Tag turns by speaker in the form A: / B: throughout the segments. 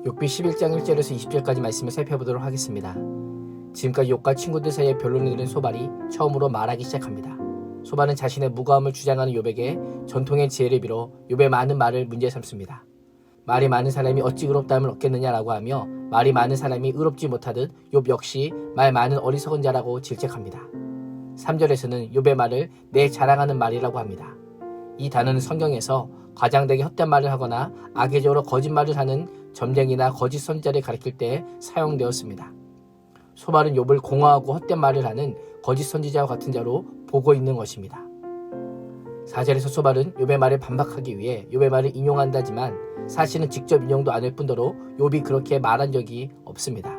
A: 욥기 11장 1절에서 20절까지 말씀을 살펴보도록 하겠습니다. 지금까지 욥과 친구들 사이에 변론을 들은 소발이 처음으로 말하기 시작합니다. 소발은 자신의 무고함을 주장하는 욥에게 전통의 지혜를 빌어 욥의 많은 말을 문제 삼습니다. 말이 많은 사람이 어찌 의롭다함을 얻겠느냐라고 하며 말이 많은 사람이 의롭지 못하듯 욥 역시 말 많은 어리석은 자라고 질책합니다. 3절에서는 욥의 말을 내 자랑하는 말이라고 합니다. 이 단어는 성경에서 과장되게 헛된 말을 하거나 악의적으로 거짓말을 하는 점쟁이나 거짓 선지자를 가리킬 때 사용되었습니다. 소발은 욥을 공허하고 헛된 말을 하는 거짓 선지자와 같은 자로 보고 있는 것입니다. 4절에서 소발은 욥의 말을 반박하기 위해 욥의 말을 인용한다지만 사실은 직접 인용도 않을 뿐더러 욥이 그렇게 말한 적이 없습니다.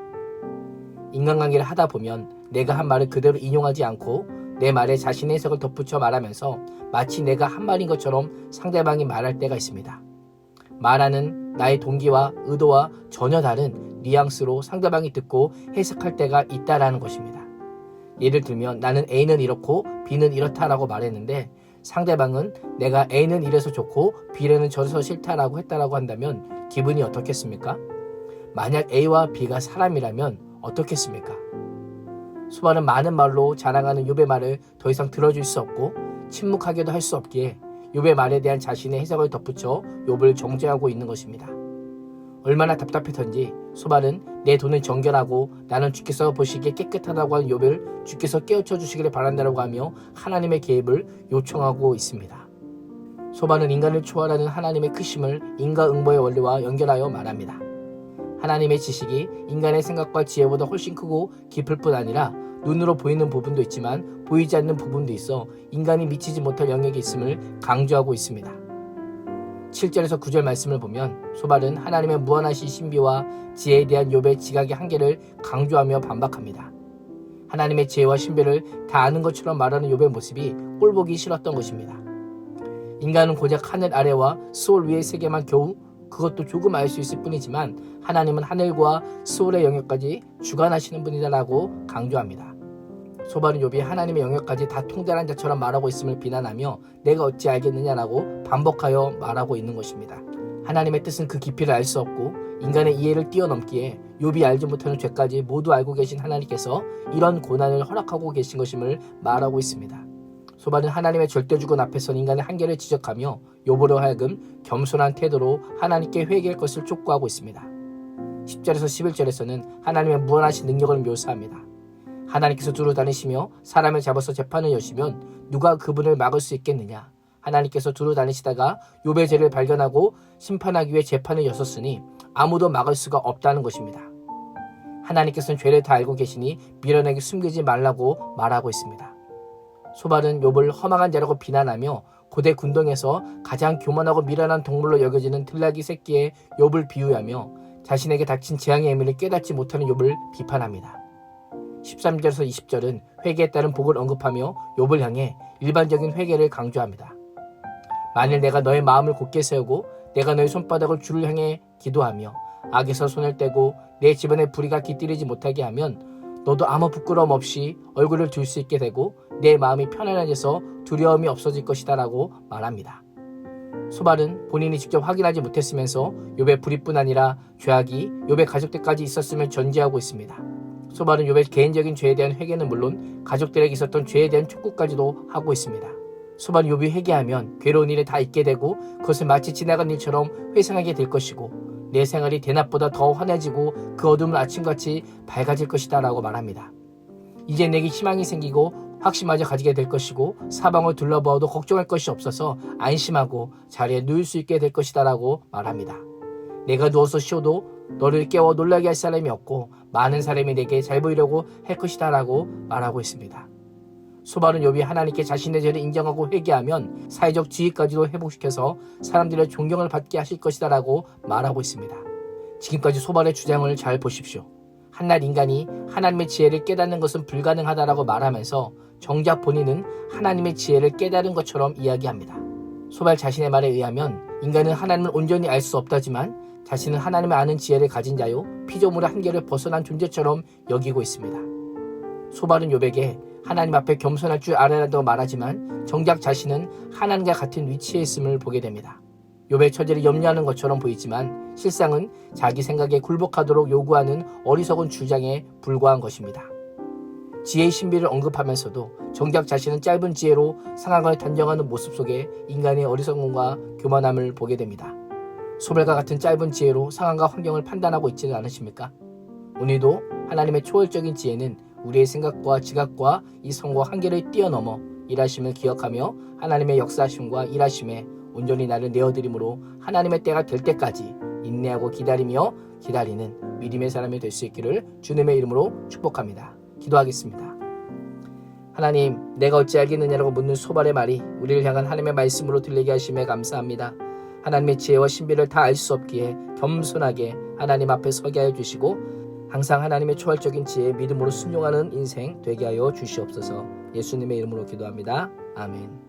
A: 인간관계를 하다 보면 내가 한 말을 그대로 인용하지 않고 내 말에 자신의 해석을 덧붙여 말하면서 마치 내가 한 말인 것처럼 상대방이 말할 때가 있습니다. 말하는 나의 동기와 의도와 전혀 다른 뉘앙스로 상대방이 듣고 해석할 때가 있다라는 것입니다. 예를 들면 나는 A는 이렇고 B는 이렇다라고 말했는데 상대방은 내가 A는 이래서 좋고 B는 저래서 싫다라고 했다라고 한다면 기분이 어떻겠습니까? 만약 A와 B가 사람이라면 어떻겠습니까? 소발은 많은 말로 자랑하는 욥의 말을 더 이상 들어줄 수 없고 침묵하게도 할 수 없기에 욥의 말에 대한 자신의 해석을 덧붙여 욥을 정죄하고 있는 것입니다. 얼마나 답답했던지 소발은 내 돈은 정결하고 나는 주께서 보시기에 깨끗하다고 하는 욥을 주께서 깨우쳐 주시기를 바란다라고 하며 하나님의 개입을 요청하고 있습니다. 소발은 인간을 초월하는 하나님의 크심을 인과응보의 원리와 연결하여 말합니다. 하나님의 지식이 인간의 생각과 지혜보다 훨씬 크고 깊을 뿐 아니라 눈으로 보이는 부분도 있지만 보이지 않는 부분도 있어 인간이 미치지 못할 영역이 있음을 강조하고 있습니다. 7절에서 9절 말씀을 보면 소발은 하나님의 무한하신 신비와 지혜에 대한 욥의 지각의 한계를 강조하며 반박합니다. 하나님의 지혜와 신비를 다 아는 것처럼 말하는 욥의 모습이 꼴보기 싫었던 것입니다. 인간은 고작 하늘 아래와 수월 위의 세계만 겨우 그것도 조금 알 수 있을 뿐이지만 하나님은 하늘과 수월의 영역까지 주관하시는 분이다라고 강조합니다. 소발은 욥이 하나님의 영역까지 다 통달한 자처럼 말하고 있음을 비난하며 내가 어찌 알겠느냐라고 반복하여 말하고 있는 것입니다. 하나님의 뜻은 그 깊이를 알 수 없고 인간의 이해를 뛰어넘기에 욥이 알지 못하는 죄까지 모두 알고 계신 하나님께서 이런 고난을 허락하고 계신 것임을 말하고 있습니다. 소발은 하나님의 절대주권 앞에서 인간의 한계를 지적하며 욥으로 하여금 겸손한 태도로 하나님께 회개할 것을 촉구하고 있습니다. 10절에서 11절에서는 하나님의 무한하신 능력을 묘사합니다. 하나님께서 두루 다니시며 사람을 잡아서 재판을 여시면 누가 그분을 막을 수 있겠느냐. 하나님께서 두루 다니시다가 욥의 죄를 발견하고 심판하기 위해 재판을 여섰으니 아무도 막을 수가 없다는 것입니다. 하나님께서는 죄를 다 알고 계시니 미련하게 숨기지 말라고 말하고 있습니다. 소발은 욥을 허망한 자라고 비난하며 고대 군동에서 가장 교만하고 미련한 동물로 여겨지는 들나귀 새끼에 욥을 비유하며 자신에게 닥친 재앙의 의미를 깨닫지 못하는 욥을 비판합니다. 13절에서 20절은 회개에 따른 복을 언급하며 욥을 향해 일반적인 회개를 강조합니다. 만일 내가 너의 마음을 곧게 세우고 내가 너의 손바닥을 주를 향해 기도하며 악에서 손을 떼고 내 집안에 불의가 깃들이지 못하게 하면 너도 아무 부끄러움 없이 얼굴을 들 수 있게 되고 내 마음이 편안해져서 두려움이 없어질 것이다 라고 말합니다. 소발은 본인이 직접 확인하지 못했으면서 욥의 불의뿐 아니라 죄악이 욥의 가족들까지 있었음을 전제하고 있습니다. 소발은 욥의 개인적인 죄에 대한 회개는 물론 가족들에게 있었던 죄에 대한 촉구까지도 하고 있습니다. 소발은 욥이 회개하면 괴로운 일에 다 잊게 되고 그것을 마치 지나간 일처럼 회상하게 될 것이고 내 생활이 대낮보다 더 환해지고 그 어둠은 아침같이 밝아질 것이다 라고 말합니다. 이제 내게 희망이 생기고 확신마저 가지게 될 것이고 사방을 둘러보아도 걱정할 것이 없어서 안심하고 자리에 누울 수 있게 될 것이다 라고 말합니다. 내가 누워서 쉬어도 너를 깨워 놀라게 할 사람이 없고 많은 사람이 내게 잘 보이려고 할 것이다 라고 말하고 있습니다. 소발은 욥이 하나님께 자신의 죄를 인정하고 회개하면 사회적 지위까지도 회복시켜서 사람들의 존경을 받게 하실 것이다 라고 말하고 있습니다. 지금까지 소발의 주장을 잘 보십시오. 한낱 인간이 하나님의 지혜를 깨닫는 것은 불가능하다라고 말하면서 정작 본인은 하나님의 지혜를 깨달은 것처럼 이야기합니다. 소발 자신의 말에 의하면 인간은 하나님을 온전히 알 수 없다지만 자신은 하나님을 아는 지혜를 가진 자요 피조물의 한계를 벗어난 존재처럼 여기고 있습니다. 소발은 욥에게 하나님 앞에 겸손할 줄 알아야 한다고 말하지만 정작 자신은 하나님과 같은 위치에 있음을 보게 됩니다. 욥의 처지를 염려하는 것처럼 보이지만 실상은 자기 생각에 굴복하도록 요구하는 어리석은 주장에 불과한 것입니다. 지혜의 신비를 언급하면서도 정작 자신은 짧은 지혜로 상황을 단정하는 모습 속에 인간의 어리석음과 교만함을 보게 됩니다. 소발과 같은 짧은 지혜로 상황과 환경을 판단하고 있지는 않으십니까? 오늘도 하나님의 초월적인 지혜는 우리의 생각과 지각과 이성과 한계를 뛰어넘어 일하심을 기억하며 하나님의 역사하심과 일하심에 온전히 나를 내어드림으로 하나님의 때가 될 때까지 인내하고 기다리며 기다리는 믿음의 사람이 될 수 있기를 주님의 이름으로 축복합니다. 기도하겠습니다. 하나님, 내가 어찌 알겠느냐라고 묻는 소발의 말이 우리를 향한 하나님의 말씀으로 들리게 하심에 감사합니다. 하나님의 지혜와 신비를 다 알 수 없기에 겸손하게 하나님 앞에 서게 하여 주시고 항상 하나님의 초월적인 지혜에 믿음으로 순종하는 인생 되게 하여 주시옵소서. 예수님의 이름으로 기도합니다. 아멘.